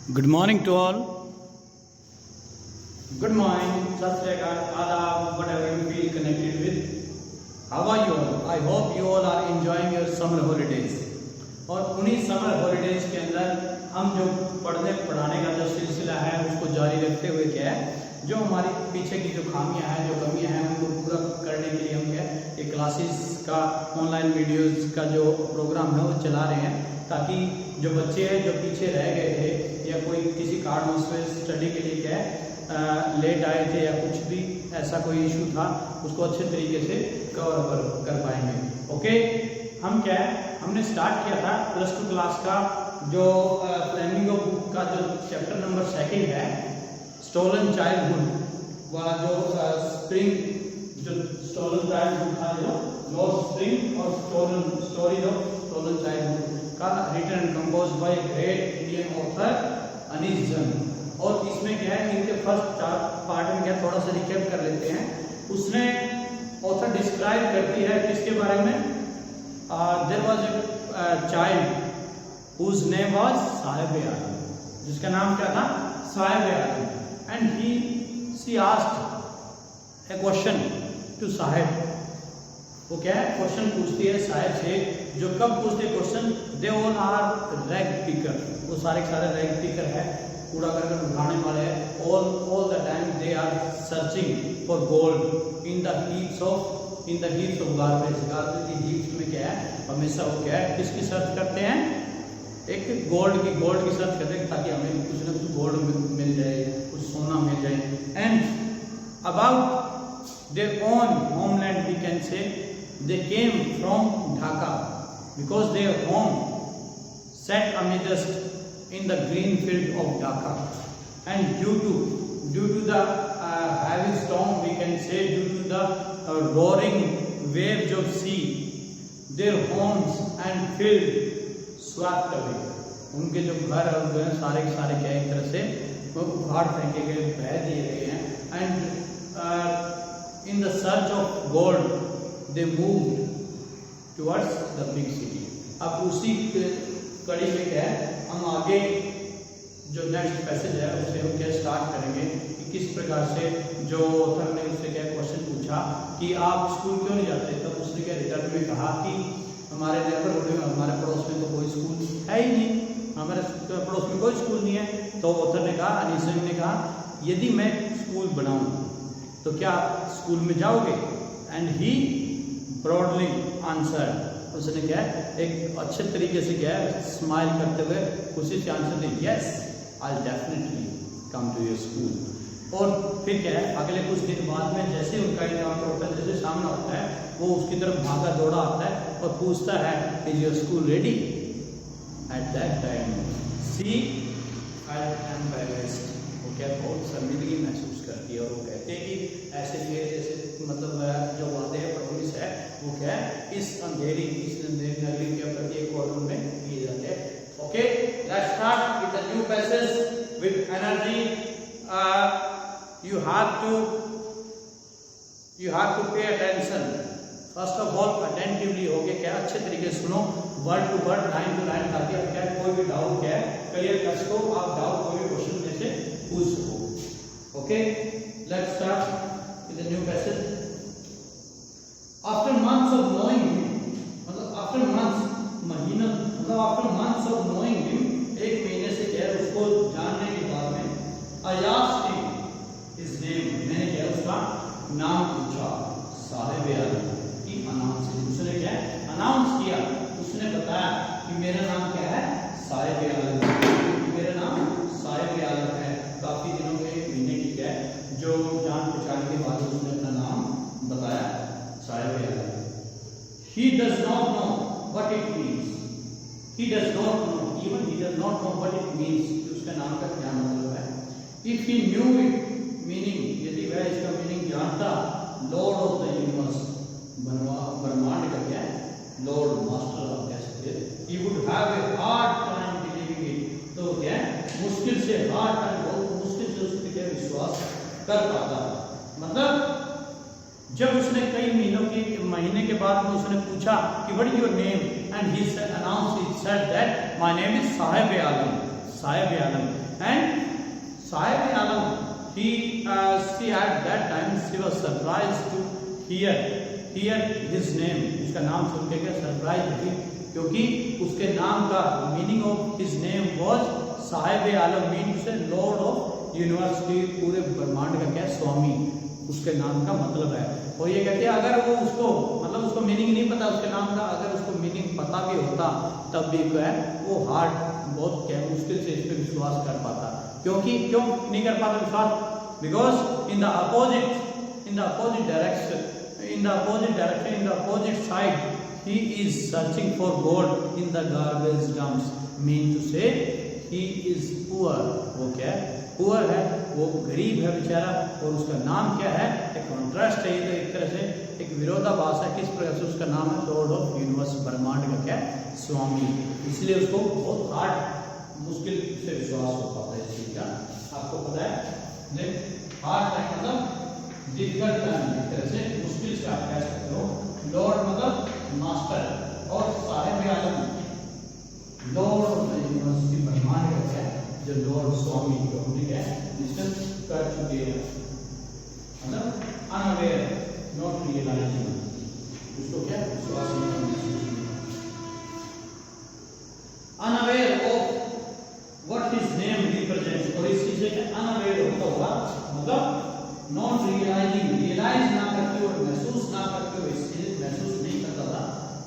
Good morning to all. Good morning, Sat Sri Akal, Adab, whatever you feel connected with. How are you all? I hope you all are enjoying your summer holidays. और उन्हीं summer holidays के अंदर हम जो पढ़ाने का जो सिलसिला है उसको जारी रखते हुए क्या है, जो हमारी पीछे की जो खामियां हैं, जो कमियां हैं, उनको पूरा करने के लिए हम क्या ये क्लासेस का ऑनलाइन वीडियोस का जो प्रोग्राम है वो चला रहे हैं, ताकि जो बच्चे हैं जो पीछे रह गए थे या कोई किसी कारणवश से स्टडी के लिए क्या है लेट आए थे या कुछ भी ऐसा कोई इशू था, उसको अच्छे तरीके से कवर कर पाएंगे। ओके, हम क्या है हमने स्टार्ट किया था +2 क्लास का जो फ्लेमिंगो बुक का जो चैप्टर नंबर 2 है, स्टोलन चाइल्डहुड वाला जो स्टोलन चाइल्डहुड था, जो लॉस्ट स्प्रिंग और स्टोरी ऑफ स्टोलन चाइल्डहुड का written and composed by great Indian author Anees Jung. और इसमें क्या है, इनके फर्स्ट 4 पार्ट में क्या थोड़ा सा रिकैप कर लेते हैं। उसने ऑथर डिस्क्राइब करती है किसके बारे में, there was a child whose name was Sahib आलम, जिसका नाम क्या था, साहिब आलम, and she asked a question to Sahib. वो क्या है, क्वेश्चन पूछती है साहिब से, जो कब पूछते question, they all are rag picker, वो सारे रैग पिकर है, कूड़ा करकट उठाने वाले हैं। All the time they are searching for gold in the heaps of garbage की हीप्स में क्या है, हमेशा वो क्या है किसकी सर्च करते हैं, एक गोल्ड की सर्च करते हैं, ताकि हमें कुछ ना कुछ गोल्ड मिल जाए, कुछ सोना मिल जाए। And about their own homeland we can say they came from Dhaka because their home sat amidst in the green field of Dhaka, and due to the heavy storm, we can say, due to the roaring waves of sea, their homes and field swept away, उनके जो घर और जो है सारे के सारे क्या एक तरह से वो उखाड़ फेंके गए, बह दिए गए हैं। And in the search of gold they moved towards the big city। अब उसी कड़ी में क्या है, हम आगे जो नेक्स्ट पैसेज है उसे हम क्या स्टार्ट करेंगे कि किस प्रकार से जो ऑथर ने उससे क्या क्वेश्चन पूछा कि आप स्कूल क्यों नहीं जाते, तब उसने क्या रिटर्न में कहा कि हमारे नेबरहुड में, हमारे पड़ोस में तो कोई स्कूल है ही नहीं, हमारे पड़ोस में कोई स्कूल नहीं है। तो ऑथर ने कहा, अनीस जंग ने कहा, यदि मैं स्कूल बनाऊं तो क्या आप स्कूल में जाओगे? एंड ही ब्रॉडली आंसर, उसने क्या है एक अच्छे तरीके से क्या है स्माइल करते हुए खुशी से आंसर दे, yes I definitely come to your school. और फिर क्या है, अगले कुछ दिन बाद में जैसे उनका एनकाउंटर जैसे सामना होता है, वो उसकी तरफ भागा दौड़ा आता है और पूछता है, is your school ready? At that time C felt embarrassed, वो क्या बहुत शर्मिंदगी महसूस करती है, और वो कहते हैं कि ऐसे जैसे मतलब जो वादे है, प्रॉमिस है, वो क्या है इस अंधेरी नगरी के प्रति एक कोर्ट में किए जाते हैं। Okay, let's start with the new passage with energy. You have to pay attention. First of all attentively होके क्या अच्छे तरीके से सुनो, word to word, line to line, ताकि आप क्या कोई भी डाउट क्या है क्लियर कर सको, आप डाउट कोई भी क्वेश्चन में से पूछ सको। Okay, let's start with the new passage। After months of knowing him, मतलब after months of knowing him, एक महीने से क्या है उसको जानने के बाद में, I asked him his name, मैंने क्या उसका नाम पूछा, साहिब आलम की अनाउंस, उसने क्या अनाउंस किया, उसने बताया कि मेरा नाम क्या है, साहिब आलम, मेरा नाम साहिब आलम है। काफी दिनों के, एक महीने की क्या है जो जान पहचान के बाद उसने अपना नाम बताया, साहिब आलम। He does not know what it means, he does not know what it means, कि उसका नाम का क्या मतलब है। If he knew it meaning, यदि वह इसका मीनिंग जानता, लॉर्ड ऑफ द यूनिवर्स, ब्रह्मांड का क्या है, लॉर्ड मास्टर आप कह सकते हैं, he would have a hard time believing it, तो क्या मुश्किल से, हार्ड टाइम बहुत मुश्किल से उसके क्या विश्वास कर पाता। मतलब जब उसने कई महीने के बाद में उसने पूछा कि what is your name, and he announced, he said that my name is Sahib Alam. Sahib Alam. And Sahib Alam, she at that time she was surprised to hear his name. उसका नाम सुन के क्या सरप्राइज हुई, क्योंकि उसके नाम का meaning of his name was Sahib Alam, mean से लॉर्ड ऑफ यूनिवर्सिटी, पूरे ब्रह्मांड का क्या स्वामी उसके नाम का मतलब है. और ये कहते हैं अगर वो उसको मतलब उसको मीनिंग नहीं पता उसके नाम का, अगर उसको मीनिंग पता भी होता तब भी क्या है वो हार्ड बहुत क्या मुश्किल से इस पर विश्वास कर पाता. क्योंकि क्यों नहीं कर पाता विश्वास? Because in the opposite direction, in the opposite side, he is searching for gold in the garbage dumps. Mean to say he is poor. वो क्या है? poor है, वो गरीब है बेचारा. और उसका नाम क्या है? एक कॉन्ट्रास्ट है, तो एक तरह से एक विरोधाभास है. किस प्रकार से उसका नाम है लॉर्ड ऑफ यूनिवर्स, ब्रह्मांड का क्या स्वामी. इसलिए उसको बहुत हार्ड मुश्किल से विश्वास हो पाता है इस चीज का. आपको पता है हार्ड टाइम मतलब डिफिकल्ट टाइम, एक तरह से मुश्किल से आप कह सकते हो. लॉर्ड मतलब मास्टर और साहिब आलम लॉर्ड ऑफ द यूनिवर्सिटी, ब्रह्मांड का क्या जो लॉर्ड स्वामी को ठीक है डिस्कस कर चुके हैं. मतलब अनअवेयर, नॉट रियलाइजिंग, उसको क्या विश्वास नहीं करना. Unaware of what his name represents, और इस चीज से अनअवेयर होता हुआ मतलब नॉट रियलाइजिंग, रियलाइज ना करते हुए, महसूस ना करते हुए, इस चीज महसूस नहीं करता था.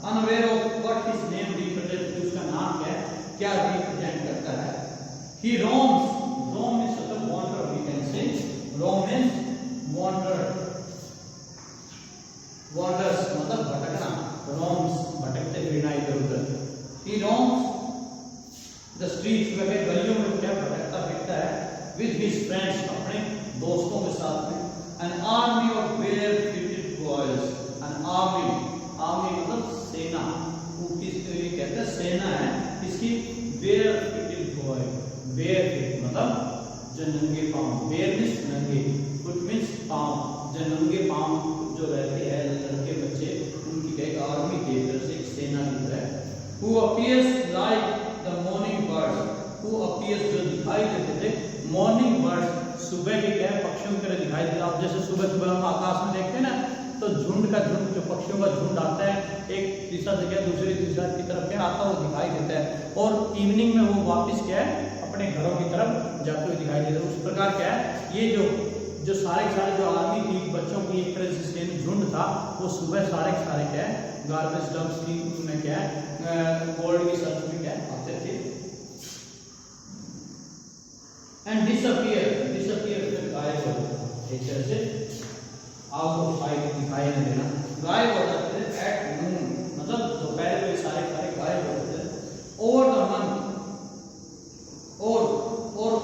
Unaware of what his name represents, उसका नाम क्या रिप्रेजेंट करता है. ही रोम्स, रोम मींस मतलब wonder, we can say roam means wander, wonders मतलब भटकना, रोम्स भटकते फिरना इधर उधर. ही रोम्स द स्ट्रीट्स, वह गलियों में क्या भटकता फिरता है. विद हिज फ्रेंड्स, अपने दोस्तों के साथ में. An army of bare-footed boys, an army मतलब सेना, वो किसको ये कहते हैं सेना है इसकी. bare-footed boy, bare मतलब जो नंगे पांव, bare मींस नंगे, foot मींस पांव, जो नंगे पांव जो रहते हैं लड़के बच्चे, उनकी एक आर्मी की तरह से एक सेना की तरह. Who appears like the morning birds, who appears जो दिखाई देते थे मॉर्निंग बर्ड्स, सुबह के क्या पक्षियों की तरह दिखाई देता. आप जैसे सुबह सुबह हम आकाश में देखते हैं ना, तो झुंड का झुंड जो पक्षियों का झुंड आता है एक दिशा से क्या दूसरी दिशा की तरफ क्या आता है वो दिखाई देता है. और इवनिंग में वो वापस क्या है अपने घरों की तरफ जाते हुए दिखाई देता है. उस प्रकार क्या है ये जो सारे जो आर्मी थी बच्चों की एक तरह से झुंड था, वो सुबह सारे क्या है गार्बेज डंप्स की में क्या है गोल्ड की सर्च में क्या आते थे. एंड डिसअपियर फिर गायब हो जाता, एक तरह से आउट ऑफ साइट, दिखाई नहीं देना, गायब हो जाते थे. एट नून मतलब दोपहर में सारे गायब हो जाते थे. ओवर द मंथ, और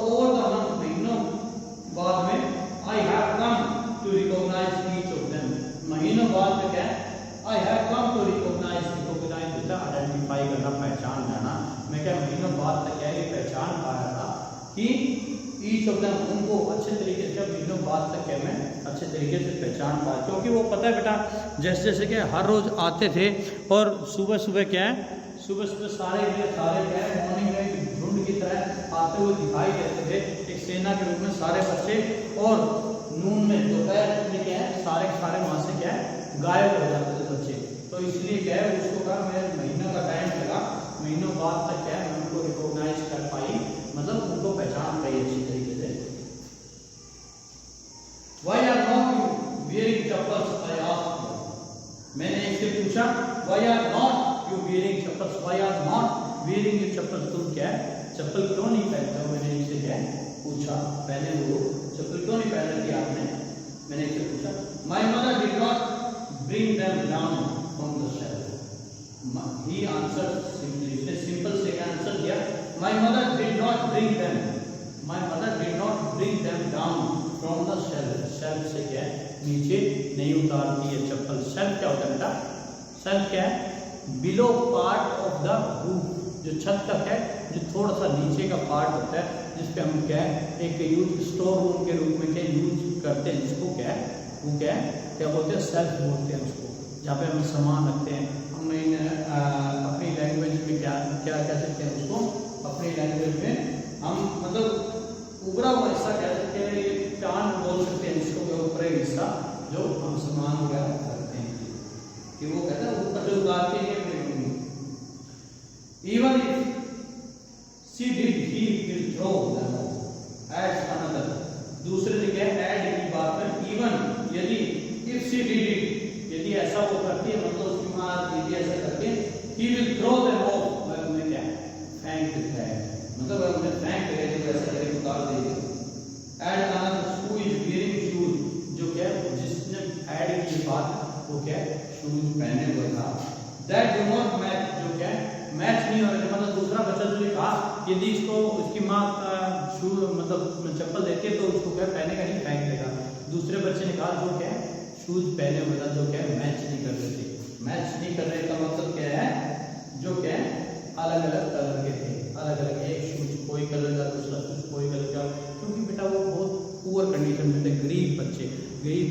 ओवर द मंथ महीनों बाद में I have come to recognise each of them. महीनों बाद में क्या I have come to recognise होता आइडेंटिफाई करना, पहचान जाना. मैं क्या महीनों बाद तक क्या ये पहचान पाया था कि ईच ऑफ देम, उनको अच्छे तरीके से महीनों बाद तक क्या मैं अच्छे तरीके से पहचान पाया. क्योंकि वो पता है बेटा जैसे जैसे क्या हर रोज आते थे और सुबह क्या है सुबह सारे क्या है मॉर्निंग में झुंड की तरह आते हुए दिखाई देते थे एक सेना के रूप में सारे बच्चे. और नून में दोपहर में क्या है सारे वहां से क्या है गायब हो जाते थे बच्चे. तो इसलिए क्या है उसको कहा मैं महीनों का टाइम लगा, महीनों बाद तक क्या है मैं उनको रिकॉग्नाइज कर पाई, मतलब उनको पहचान पाई अच्छी तरीके से. Why are not you wearing chappals? I asked. मैंने इससे पूछा Why are not you wearing chappals? Why are not wearing your chappals? तुम क्या चप्पल क्यों नहीं पहनते हो? मैंने इससे क्या पूछा. पहले वो चप्पल क्यों नहीं पहन रखी आपने? मैंने इससे पूछा. My mother did not bring them down from the shelf. He answered simply. उसने सिंपल से आंसर दिया. My mother did not bring them. My mother did not bring them down from the shelf. Shelf से क्या है नीचे नहीं उतारती है चप्पल. शेल्फ क्या होता है बेटा? शेल्फ क्या है? Below part of the roof, जो छत का क्या है जो थोड़ा सा नीचे का पार्ट होता है जिसपे हम क्या है एक यूज स्टोर रूम के रूप में क्या यूज करते हैं, जिसको क्या है वो क्या बोलते हैं शेल्फ बोलते हैं उसको, जहाँ पे हम सामान रखते हैं. हम अपनी लैंग्वेज में क्या कह सकते हैं उसको, अपनी लैंग्वेज में हम ऊपरा हुआ हिस्सा कह सकते हैं, ये चांद बोल सकते हैं जिसको, ऊपरी हिस्सा जो हम सामान वगैरह करते हैं कि वो कहते हैं ऊपर जो उतारते हैं। Even if she did he will throw them at another, दूसरे ने क्या ऐड की बात में, इवन यदि इफ शी डिड इट, यदि ऐसा वो करती है मतलब उसकी मां दीदी ऐसा करती है, he will throw them off, वह उन्हें क्या फेंक देता है, मतलब वह उन्हें फेंक देगा, जो ऐसा करके उतार देगा। And another who is wearing shoes, जो क्या जिसने ऐड की बात वो क्या शूज पहने हुए था। दैट डू नॉट मैच, जो क्या मैच नहीं हो रहा, मतलब दूसरा बच्चा जो कहा यदि इसको उसकी माँ शूज मतलब चप्पल देती है तो उसको क्या पहनेगा नहीं, फेंक देगा। दूसरे बच्चे ने कहा जो क्या शूज पहने हुए था जो क्या मैच नहीं कर रहे थे। मैच नहीं कर रहे का मतलब क्या है, जो क्या अलग अलग कलर के थे, अलग अलग, एक शूज कोई कलर का, दूसरा शूज कोई कलर का, क्योंकि बेटा वो बहुत पुअर कंडीशन में थे, गरीब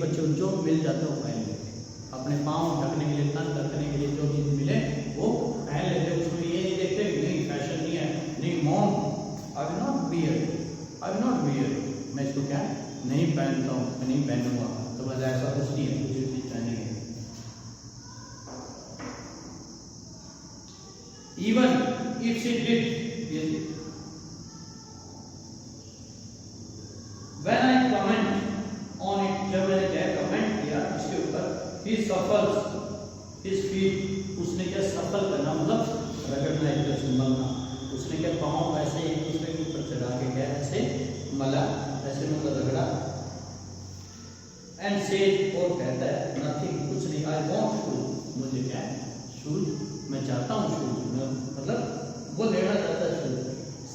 बच्चे जो मिल जाते वो पहन लेते, अपने पाँव ढकने के लिए, तन ढकने के लिए जो चीज मिले वो पहन लेते। उसमें ये नहीं देखते नहीं फैशन नहीं है, नहीं mom I will not wear, मैं इसको क्या नहीं पहनता हूँ, मैं नहीं पहनूंगा, तो बस ऐसा कुछ नहीं है, कुछ चीज पहनेंगे। Even if she did, when I comment on it, जब मैंने क्या कमेंट किया इसके ऊपर, ही सफल्स हिज फीट, उसने क्या सफल करना मतलब रगड़ना, एक सिंबल था, उसने क्या पाँव ऐसे एक दूसरे के ऊपर चढ़ा के क्या ऐसे मला, ऐसे मतलब रगड़ा। एंड सेज, और कहता है नथिंग, कुछ नहीं, आई वांट शूज, मुझे क्या शूज, मैं चाहता हूँ शूज, मतलब वो लेना चाहता है shoes.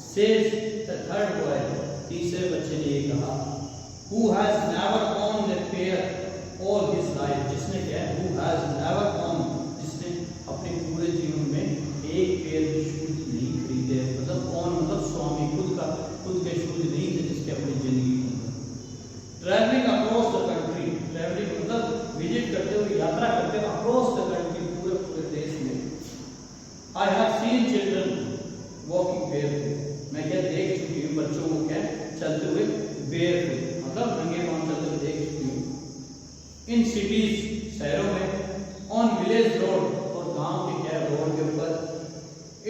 Says the third boy, तीसरे बच्चे ने ये कहा, who has never owned a pair all his life, जिसने क्या हु हैज नेवर ओन्ड, जिसने अपने पूरे जीवन में एक पेयर भी शूज नहीं खरीदे, मतलब ओन मतलब स्वामी, खुद के शूज नहीं थे जिसके अपनी जिंदगी में। Travelling across the country, travelling मतलब विजिट करते हुए, यात्रा करते हुए अक्रॉस द कंट्री, पूरे देश में। I have seen children walking barefoot, मैं क्या देख चुकी हूँ बच्चों को क्या चलते हुए बेयरफुट, मतलब नंगे पांव चलते हुए देख चुकी हूँ। इन सिटीज, शहरों में, ऑन विलेज रोड, और गांव के क्या रोड के ऊपर।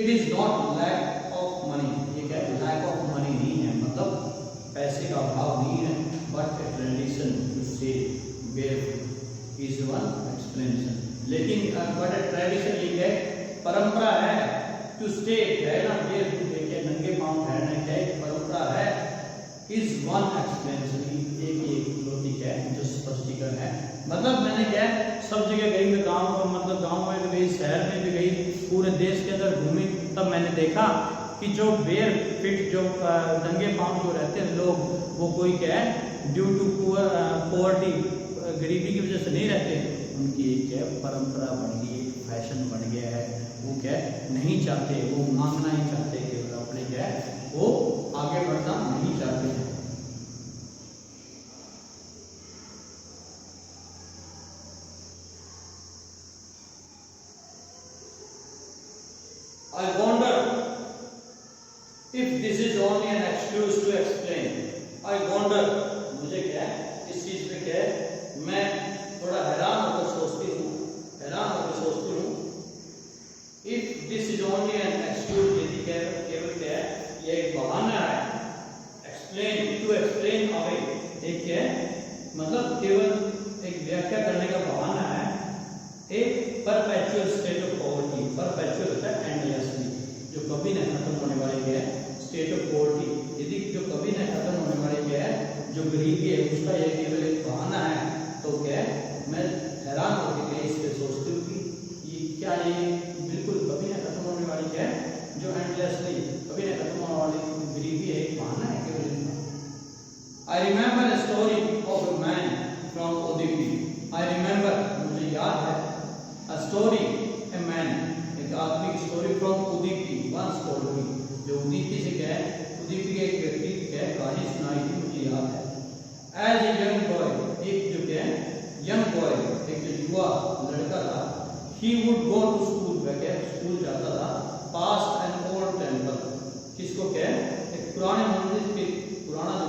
It is not lack of money, ये क्या लैक ऑफ मनी नहीं है, मतलब पैसे का अभाव नहीं है, बट ट्रेडिशन टू से बेयरफुट इज वन एक्सप्लेनेशन, लेकिन बट ट्रेडिशन ये क्या परंपरा है, टू स्टे रहना बेयरफुट, क्या नंगे पांव ठहरने क्या एक परंपरा है, इज वन एक्सप्लेनेशन, एक लोटी क्या है जो स्पष्टीकरण है। मतलब मैंने क्या सब जगह गई, मैं गांव मतलब गांव में भी गई, शहर में भी गई, पूरे देश के अंदर घूमी, तब मैंने देखा कि जो बेयर फिट, जो नंगे पांव जो रहते हैं लोग, वो कोई क्या है ड्यू टू पॉवर्टी, गरीबी की वजह से नहीं रहते, उनकी एक क्या परंपरा बन गई, एक फैशन बन गया है, वो क्या नहीं चाहते, वो मांगना ही चाहते कि अपने क्या वो आगे बढ़ना नहीं चाहते हैं। I wonder if this is only an excuse to explain. I wonder, मुझे क्या है इस चीज पे क्या है, मैं थोड़ा हैरान होकर सोचती हूँ, if this is only an excuse, यदि केवल क्या है ये एक बहाना है, explain to explain away, एक क्या है मतलब केवल एक व्याख्या करने का बहाना है, एक perpetual state of poverty, perpetual होता है एंडलेसली, जो कभी न खत्म होने वाली क्या है स्टेट ऑफ पॉवर्टी, यदि जो कभी न खत्म होने वाली क्या है जो गरीबी है उसका ये केवल एक बहाना है, तो क्या है मैं हैरान होकर इस पे सोचती हूँ कि ये क्या ये बिल्कुल कभी न खत्म होने वाली क्या है जो एंडलेसली कभी न खत्म होने वाली गरीबी है, एक बहाना है केवल इनका। I remember a story of a man from Udaipur, I remember मुझे याद है, a story, a man, एक आदमी की story from Udaipur, once told me, जो उदयपुर से क्या है, उदयपुर के एक व्यक्ति की क्या कहानी सुनाई थी मुझे याद है। As a young boy, एक जो क्या है young boy, एक जो युवा लड़का था, he would go to school, वह क्या स्कूल जाता था, past an old temple, किसको क्या है एक पुराने मंदिर के पुराना जो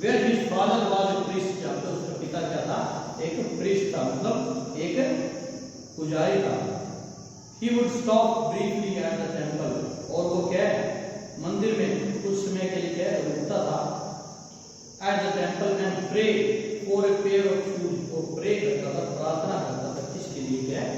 where his father was a priest, जहाँ पे उसका पिता क्या था, एक प्रीस्ट था, मतलब एक पुजारी था। He would stop briefly eight the temple, और वो क्या है, मंदिर में कुछ समय के लिए क्या है, रुकता था। At the temple and pray for a pair of shoes, और प्रे करता था, प्रार्थना करता था, किसके लिए, क्या है,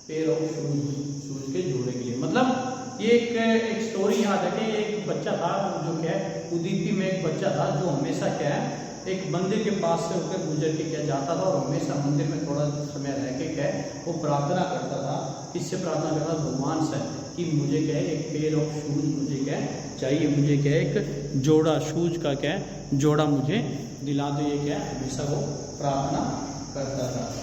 पेयर ऑफ शूज, शूज के जोड़े के लिए। मतलब ये एक स्टोरी याद है कि एक बच्चा था जो क्या है, उदीपी में एक बच्चा था जो हमेशा क्या है, एक मंदिर के पास से होकर गुजर के क्या जाता था, और हमेशा मंदिर में थोड़ा समय रह के क्या है, वो प्रार्थना करता था। किससे प्रार्थना करता था, भगवान से, कि मुझे क्या है, एक पेयर ऑफ शूज मुझे क्या है चाहिए, मुझे क्या है, एक जोड़ा शूज का क्या है, जोड़ा मुझे दिला दो, ये क्या है, हमेशा वो प्रार्थना करता था।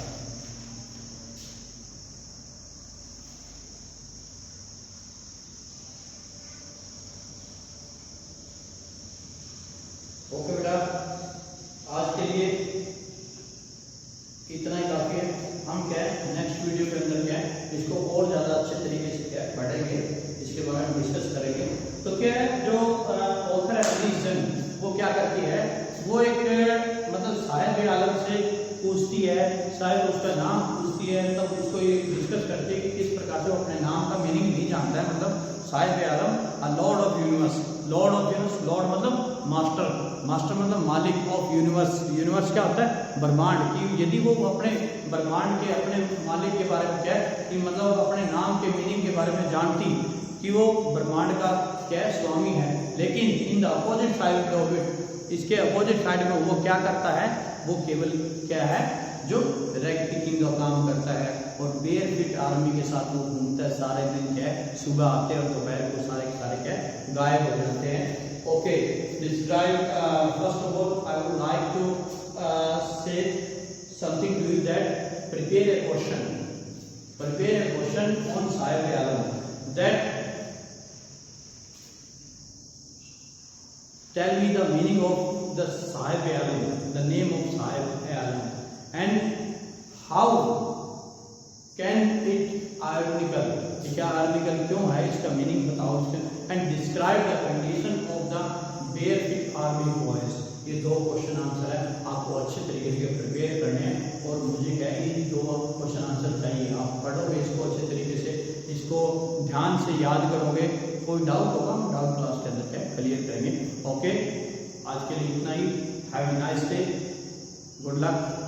ओके बेटा, आज के लिए इतना ही काफी है। हम क्या है, नेक्स्ट वीडियो के अंदर क्या है, इसको और ज्यादा अच्छे तरीके से क्या है पढ़ेंगे, इसके बारे में डिस्कस करेंगे। तो क्या है, जो ऑथर है अनीस जंग, वो क्या करती है, वो एक मतलब साहिब आलम से पूछती है, शायद उसका नाम पूछती है, तब उसको ये डिस्कस करती है कि किस प्रकार से वो अपने नाम का मीनिंग नहीं जानता है। मतलब साहिब आलम lord of universe, lord of universe, lord मतलब मास्टर, मास्टर मतलब मालिक ऑफ यूनिवर्स। यूनिवर्स क्या होता है, ब्रह्मांड की। यदि वो अपने ब्रह्मांड के अपने मालिक के बारे में क्या है, कि मतलब अपने नाम के मीनिंग के बारे में जानती कि वो ब्रह्मांड का क्या है, स्वामी है, लेकिन in the opposite side of it, इसके अपोजिट साइड में वो क्या करता है, वो केवल क्या है, जो रैग पिकिंग का काम करता है, और बेयर फिट आर्मी के साथ वो घूमता है सारे दिन, क्या है, सुबह आते हैं और दोपहर को सारे के सारे क्या है, गायब हो जाते हैं। Okay, describe first of all I would like to say something to you that prepare a question on Saheb Alam, that tell me the meaning of the Sahib Alam, the name of Sahib Alam, and how can it ironical, क्या ironical क्यों है, इसका meaning बताओ उसके, and describe the condition of the barefoot army boys। ये दो question answer है, आपको अच्छे तरीके से प्रिपेयर करने हैं, और मुझे क्या है, ये दो क्वेश्चन आंसर चाहिए। आप पढ़ोगे इसको अच्छे तरीके से, इसको ध्यान से याद करोगे, कोई डाउट होगा हम डाउट क्लास के अंदर क्या क्लियर करेंगे। ओके, आज के लिए इतना ही। Have a nice day, good luck.